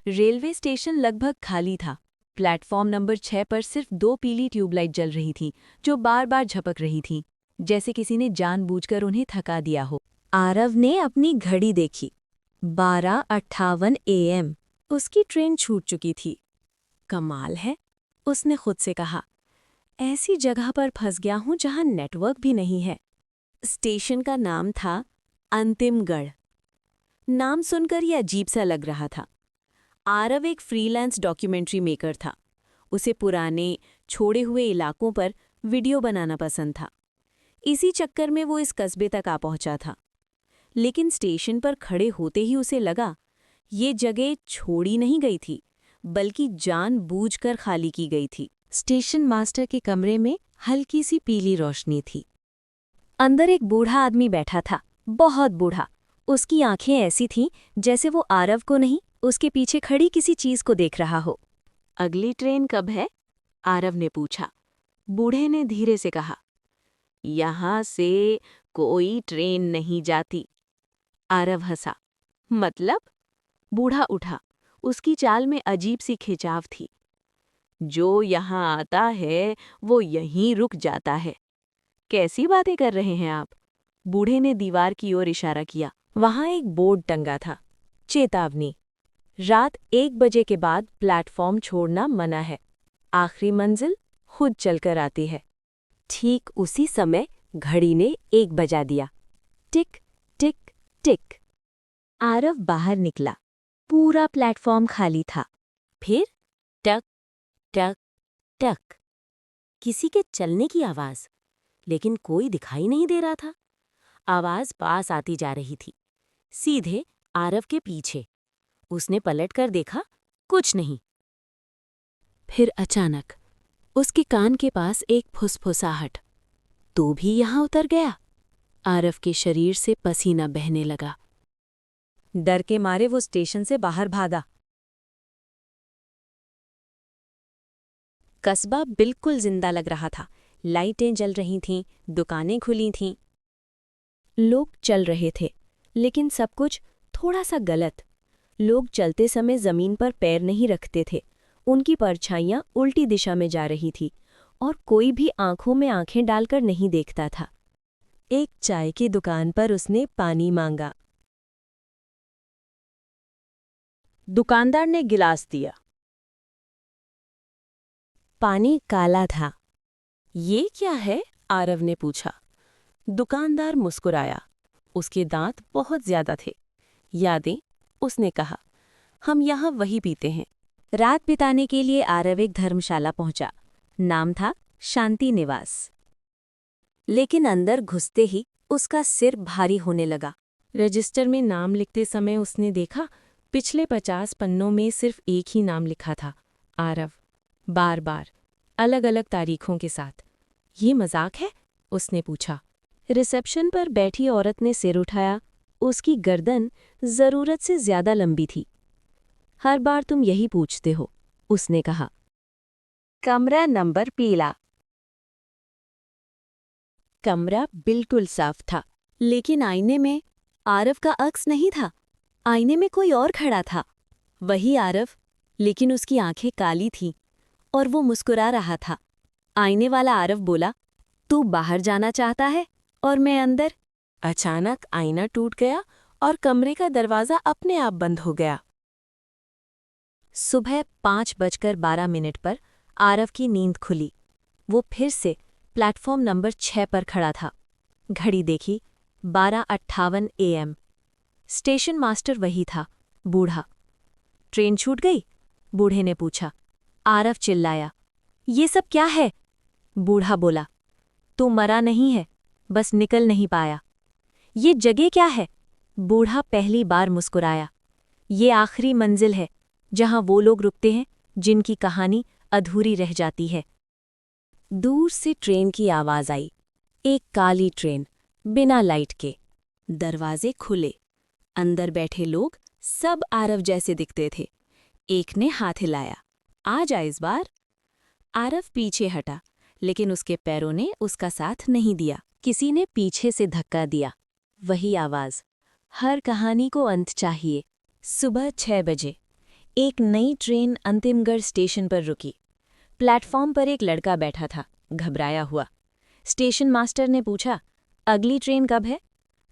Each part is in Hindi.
रेलवे स्टेशन लगभग खाली था। प्लेटफॉर्म नंबर 6 पर सिर्फ 2 पीली ट्यूबलाइट जल रही थी, जो बार बार झपक रही थी, जैसे किसी ने जानबूझकर उन्हें थका दिया हो। आरव ने अपनी घड़ी देखी। 12:58 AM। उसकी ट्रेन छूट चुकी थी। कमाल है, उसने खुद से कहा। ऐसी जगह पर फंस गया हूं जहां नेटवर्क भी नहीं है। स्टेशन का नाम था अंतिमगढ़। नाम सुनकर यह अजीब सा लग रहा था। आरव एक फ्रीलांस डॉक्यूमेंट्री मेकर था। उसे पुराने, छोड़े हुए इलाकों पर वीडियो बनाना पसंद था। इसी चक्कर में वो इस कस्बे तक आ पहुंचा था। लेकिन स्टेशन पर खड़े होते ही उसे लगा, ये जगह छोड़ी नहीं गई थी, बल्कि जानबूझकर खाली की गई थी। स्टेशन मास्टर के कमरे में हल्की सी पीली रोशनी थी। अंदर एक बूढ़ा आदमी बैठा था, बहुत बूढ़ा। उसकी आंखें ऐसी थीं जैसे वो आरव को नहीं, उसके पीछे खड़ी किसी चीज को देख रहा हो। अगली ट्रेन कब है? आरव ने पूछा। बूढ़े ने धीरे से कहा, यहाँ से कोई ट्रेन नहीं जाती। आरव हंसा। मतलब? बूढ़ा उठा। उसकी चाल में अजीब सी खिंचाव थी। जो यहाँ आता है वो यहीं रुक जाता है। कैसी बातें कर रहे हैं आप? बूढ़े ने दीवार की ओर इशारा किया। वहां एक बोर्ड टंगा था। चेतावनी, रात 1 बजे के बाद प्लेटफॉर्म छोड़ना मना है। आखिरी मंजिल खुद चलकर आती है। ठीक उसी समय घड़ी ने 1 बजा दिया। टिक टिक टिक। आरव बाहर निकला। पूरा प्लेटफॉर्म खाली था। फिर टक टक टक। किसी के चलने की आवाज, लेकिन कोई दिखाई नहीं दे रहा था। आवाज पास आती जा रही थी, सीधे आरव के पीछे। उसने पलटकर देखा, कुछ नहीं। फिर अचानक उसके कान के पास एक फुसफुसाहट। तू भी यहां उतर गया? आरव के शरीर से पसीना बहने लगा। डर के मारे वो स्टेशन से बाहर भागा। कस्बा बिल्कुल जिंदा लग रहा था। लाइटें जल रही थीं, दुकानें खुली थीं, लोग चल रहे थे, लेकिन सब कुछ थोड़ा सा गलत। लोग चलते समय जमीन पर पैर नहीं रखते थे। उनकी परछाइयां उल्टी दिशा में जा रही थी और कोई भी आंखों में आंखें डालकर नहीं देखता था। एक चाय की दुकान पर उसने पानी मांगा। दुकानदार ने गिलास दिया। पानी काला था। ये क्या है? आरव ने पूछा। दुकानदार मुस्कुराया। उसके दांत बहुत ज्यादा थे। यादें, उसने कहा। हम यहाँ वही पीते हैं। रात बिताने के लिए आरव एक धर्मशाला पहुंचा। नाम था शांति निवास। लेकिन अंदर घुसते ही उसका सिर भारी होने लगा। रजिस्टर में नाम लिखते समय उसने देखा, पिछले 50 पन्नों में सिर्फ एक ही नाम लिखा था, आरव। बार बार, अलग अलग तारीखों के साथ। ये मजाक है? उसने पूछा। रिसेप्शन पर बैठी औरत ने सिर उठाया। उसकी गर्दन जरूरत से ज्यादा लंबी थी। हर बार तुम यही पूछते हो, उसने कहा। कमरा नंबर पीला। कमरा बिल्कुल साफ था, लेकिन आईने में आरव का अक्स नहीं था। आईने में कोई और खड़ा था। वही आरव, लेकिन उसकी आंखें काली थीं और वो मुस्कुरा रहा था। आईने वाला आरव बोला, तू बाहर जाना चाहता है और मैं अंदर। अचानक आईना टूट गया और कमरे का दरवाज़ा अपने आप बंद हो गया। सुबह 5:12 पर आरव की नींद खुली। वो फिर से प्लेटफॉर्म नंबर 6 पर खड़ा था। घड़ी देखी, 12:58 AM। स्टेशन मास्टर वही था, बूढ़ा। ट्रेन छूट गई? बूढ़े ने पूछा। आरव चिल्लाया, ये सब क्या है? बूढ़ा बोला, तू मरा नहीं है, बस निकल नहीं पाया। ये जगह क्या है? बूढ़ा पहली बार मुस्कुराया। ये आखिरी मंजिल है, जहां वो लोग रुकते हैं जिनकी कहानी अधूरी रह जाती है। दूर से ट्रेन की आवाज आई। एक काली ट्रेन, बिना लाइट के। दरवाजे खुले। अंदर बैठे लोग सब आरव जैसे दिखते थे। एक ने हाथ हिलाया, आ जा इस बार। आरव पीछे हटा, लेकिन उसके पैरों ने उसका साथ नहीं दिया। किसी ने पीछे से धक्का दिया। वही आवाज, हर कहानी को अंत चाहिए। सुबह 6 बजे एक नई ट्रेन अंतिमगढ़ स्टेशन पर रुकी। प्लेटफॉर्म पर एक लड़का बैठा था, घबराया हुआ। स्टेशन मास्टर ने पूछा, अगली ट्रेन कब है?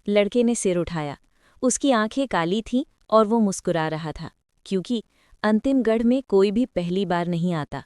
लड़के ने सिर उठाया। उसकी आंखें काली थीं और वो मुस्कुरा रहा था, क्योंकि अंतिमगढ़ में कोई भी पहली बार नहीं आता।